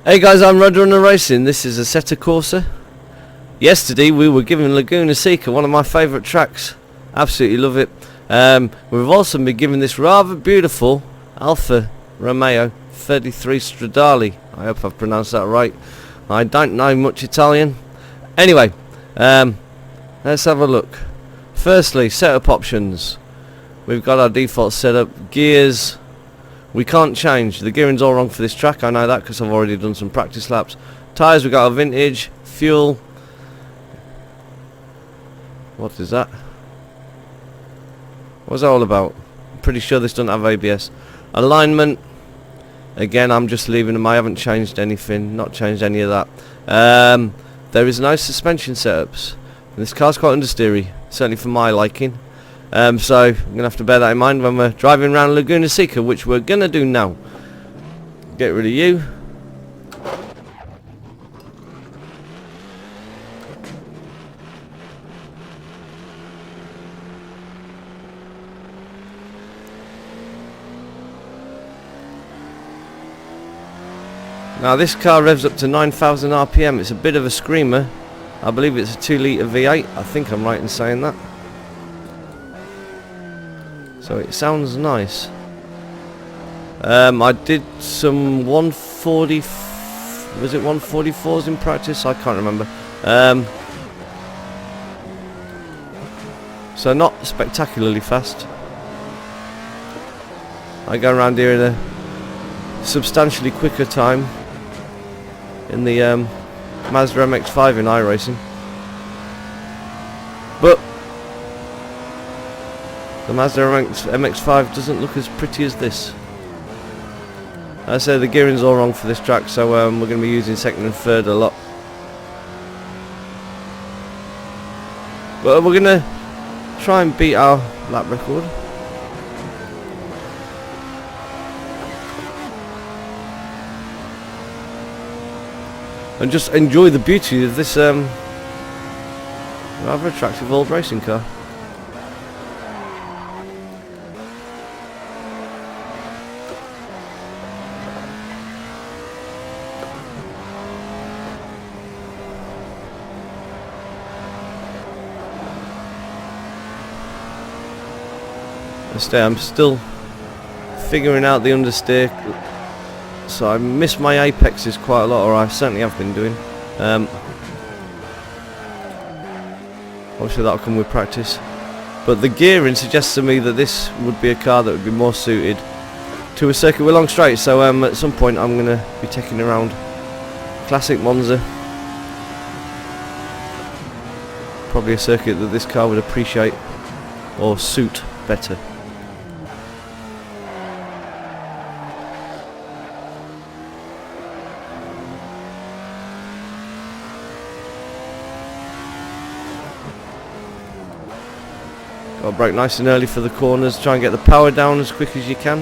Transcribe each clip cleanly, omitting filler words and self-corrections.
Hey guys, I'm RoadRunner Racing. This is Assetto Corsa. Yesterday we were given Laguna Seca, one of my favourite tracks. Absolutely love it. We've also been given this rather beautiful ALPHA ROMEO 33 STRADALE. I hope I've pronounced that right. I don't know much Italian. Anyway, let's have a look. Firstly, setup options. We've got our default setup. Gears, we can't change. The gearing's all wrong for this track. I know that because I've already done some practice laps. Tyres, we've got our vintage. Fuel. What is that? What's that all about? I'm pretty sure this doesn't have ABS. Alignment. Again, I'm just leaving them. I haven't changed anything. Not changed any of that. There is no suspension setups. And this car's quite understeery. Certainly for my liking. So I'm going to have to bear that in mind when we're driving around Laguna Seca, which we're going to do now. Get rid of you. Now this car revs up to 9,000 RPM. It's a bit of a screamer. I believe it's a 2 litre V8. I think I'm right in saying that. So it sounds nice. I did some 140, was it 144s in practice? I can't remember. So not spectacularly fast. I go around here in a substantially quicker time in the Mazda MX-5 in iRacing. But the Mazda MX-5 doesn't look as pretty as this. I say the gearing's all wrong for this track, so we're going to be using second and third a lot. But we're going to try and beat our lap record. And just enjoy the beauty of this rather attractive old racing car. I'm still figuring out the understeer, so I miss my apexes quite a lot, or I certainly have been doing. Obviously that'll come with practice, but the gearing suggests to me that this would be a car that would be more suited to a circuit with long straights. So at some point I'm going to be taking around classic Monza, probably a circuit that this car would appreciate or suit better. Got to brake nice and early for the corners, try and get the power down as quick as you can.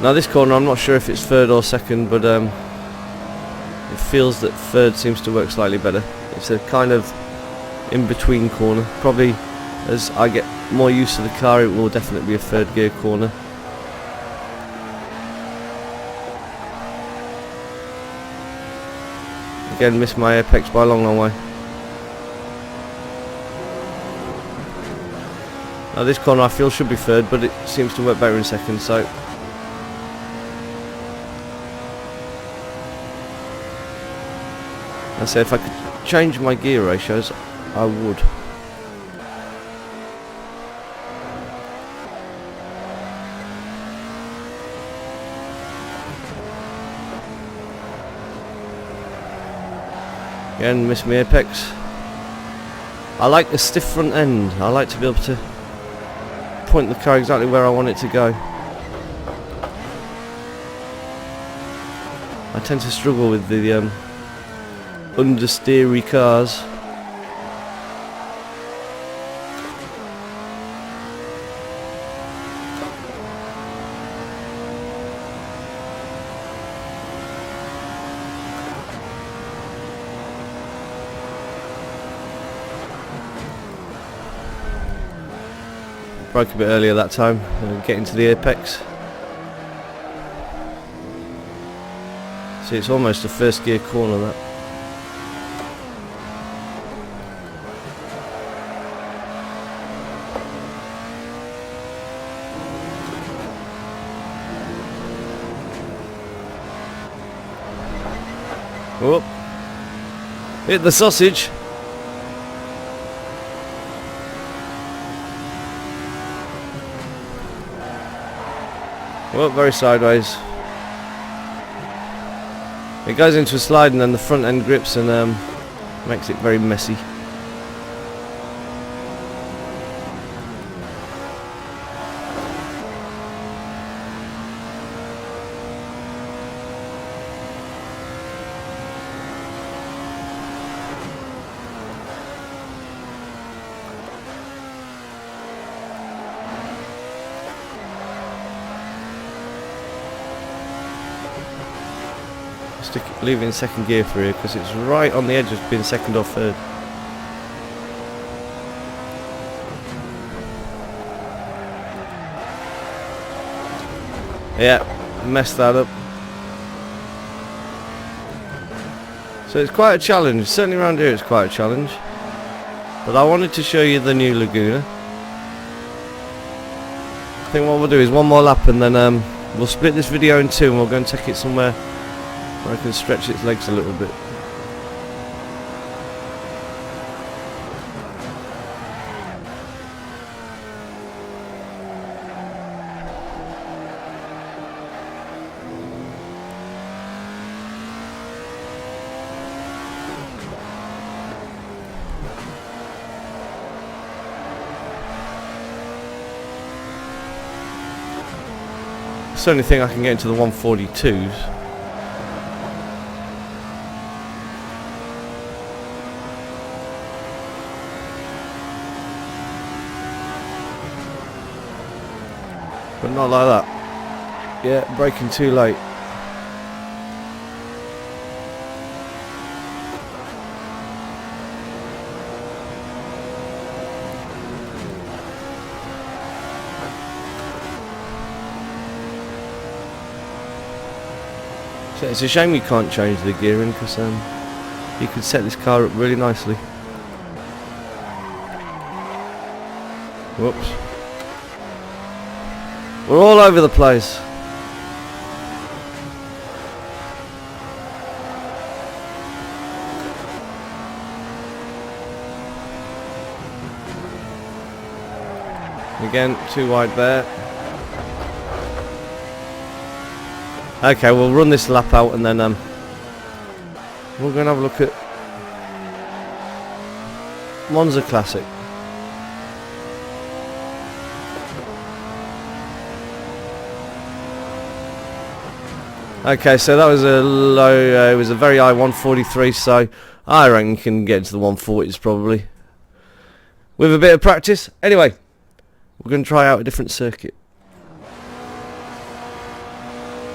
Now this corner I'm not sure if it's third or second, but it feels that third seems to work slightly better. It's a kind of in-between corner. Probably as I get more used to the car, it will definitely be a third gear corner. Again, missed my apex by a long, long way. Now this corner I feel should be third, but it seems to work better in second, so I say if I could change my gear ratios, I would. Again, miss my apex. I like a stiff front end. I like to be able to point the car exactly where I want it to go. I tend to struggle with the understeery cars. Broke a bit earlier that time, getting to the apex. See, it's almost a first gear corner, that. Whoop. Hit the sausage. Whoop, very sideways. It goes into a slide and then the front end grips and makes it very messy. Leave it in second gear for here because it's right on the edge of being second or third. Yeah, messed that up. So it's quite a challenge. Certainly around here it's quite a challenge. But I wanted to show you the new Laguna. I think what we'll do is one more lap and then we'll split this video in two and we'll go and take it somewhere where I can stretch its legs a little bit. It's the only thing I can get into the 142s. But not like that. Yeah, braking too late. So it's a shame you can't change the gearing because you could set this car up really nicely. Whoops. We're all over the place. Again, too wide there. Okay, we'll run this lap out and then we're going to have a look at Monza Classic. Okay, so that was a low, it was a very high 143, so I reckon you can get into the 140s probably. With a bit of practice. Anyway, we're going to try out a different circuit.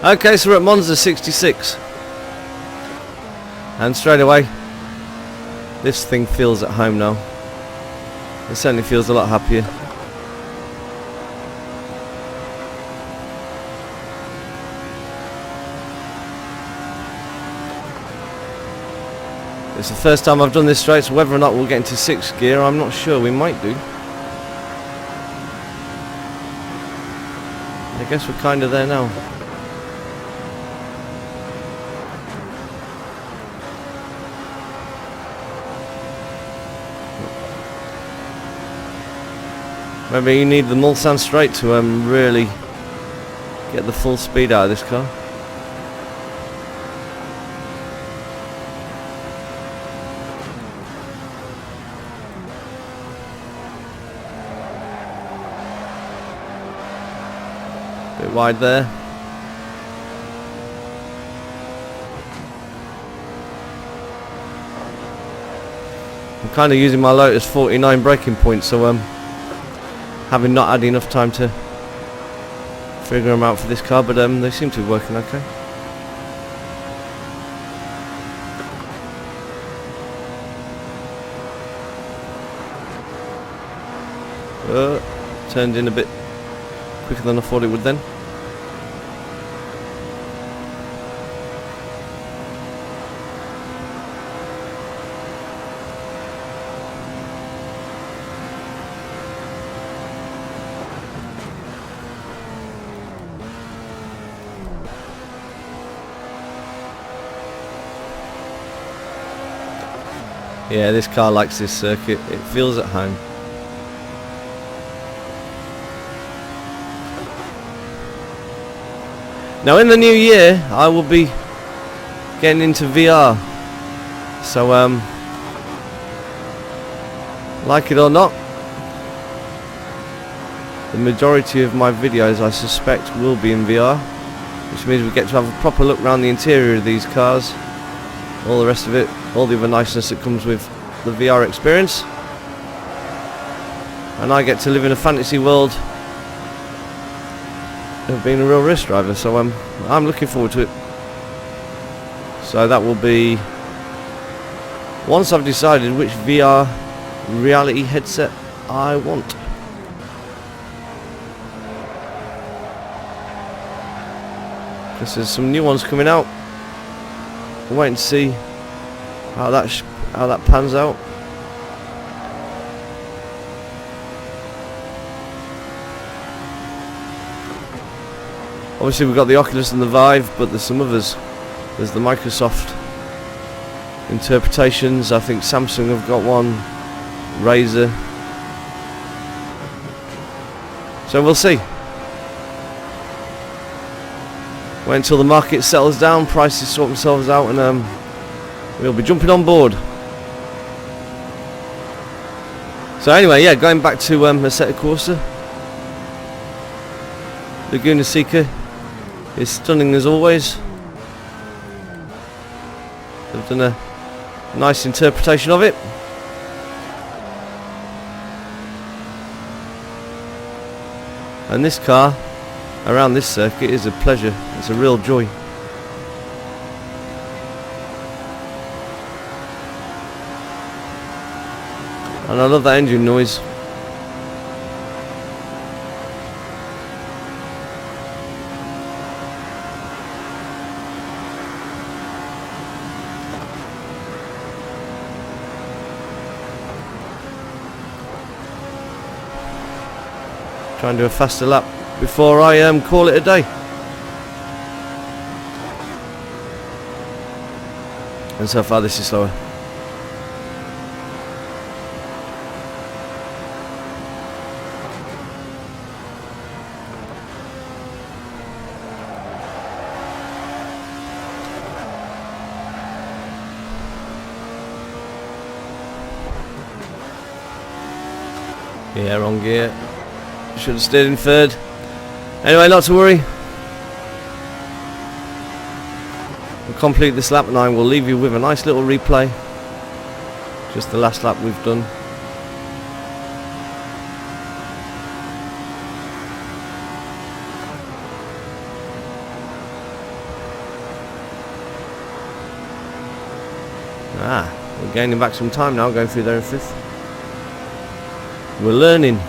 Okay, so we're at Monza 66. And straight away, this thing feels at home now. It certainly feels a lot happier. It's the first time I've done this straight, so whether or not we'll get into 6th gear, I'm not sure. We might do. I guess we're kind of there now. Maybe you need the Mulsanne straight to really get the full speed out of this car. Bit wide there. I'm kind of using my Lotus 49 braking points, so having not had enough time to figure them out for this car, but they seem to be working okay. Turned in a bit quicker than I thought it would then. Yeah, this car likes this circuit. It feels at home. Now in the new year I will be getting into VR. So like it or not, the majority of my videos I suspect will be in VR, which means we get to have a proper look around the interior of these cars, all the rest of it, all the other niceness that comes with the VR experience, and I get to live in a fantasy world of being a real race driver. So I'm looking forward to it. So that will be once I've decided which VR reality headset I want. Because there's some new ones coming out. I'm waiting to see how that pans out. Obviously we've got the Oculus and the Vive, but there's some others. There's the Microsoft interpretations. I think Samsung have got one, Razer. So we'll see. Wait until the market settles down, prices sort themselves out, and we'll be jumping on board. So anyway, yeah, going back to Assetto Corsa, Laguna Seca is stunning as always. They've done a nice interpretation of it. And this car around this circuit is a pleasure. It's a real joy. And I love that engine noise. Try and do a faster lap before I call it a day. And so far this is slower. Yeah, wrong gear. Should have stayed in third. Anyway, not to worry. We'll complete this lap and I will leave you with a nice little replay. Just the last lap we've done. We're gaining back some time now, going through there in fifth. We're learning.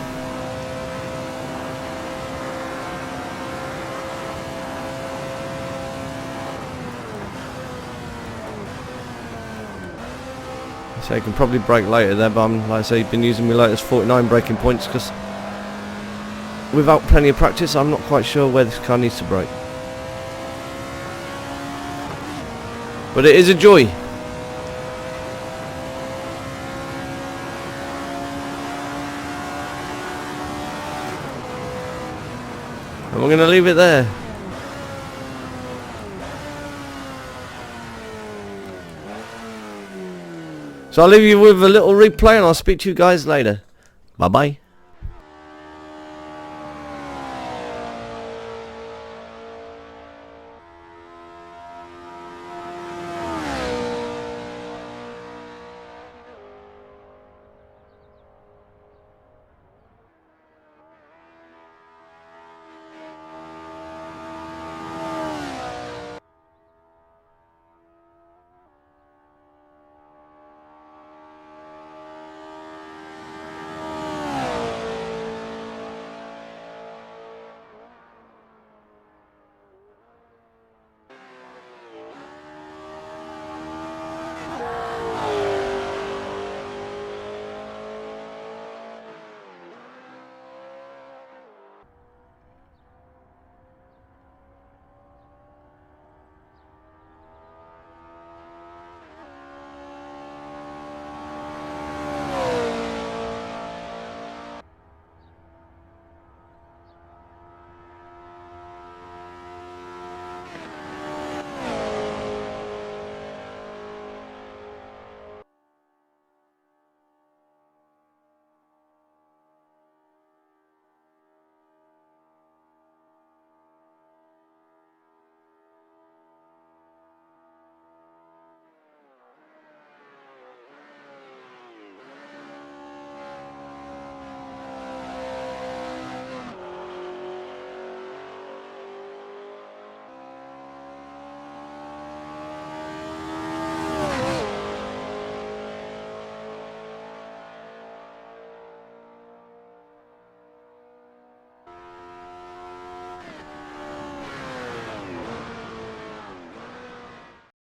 So you can probably brake later there, but I'm, like I say, been using my latest 49 braking points because without plenty of practice I'm not quite sure where this car needs to brake. But it is a joy. And we're going to leave it there. So I'll leave you with a little replay and I'll speak to you guys later. Bye bye.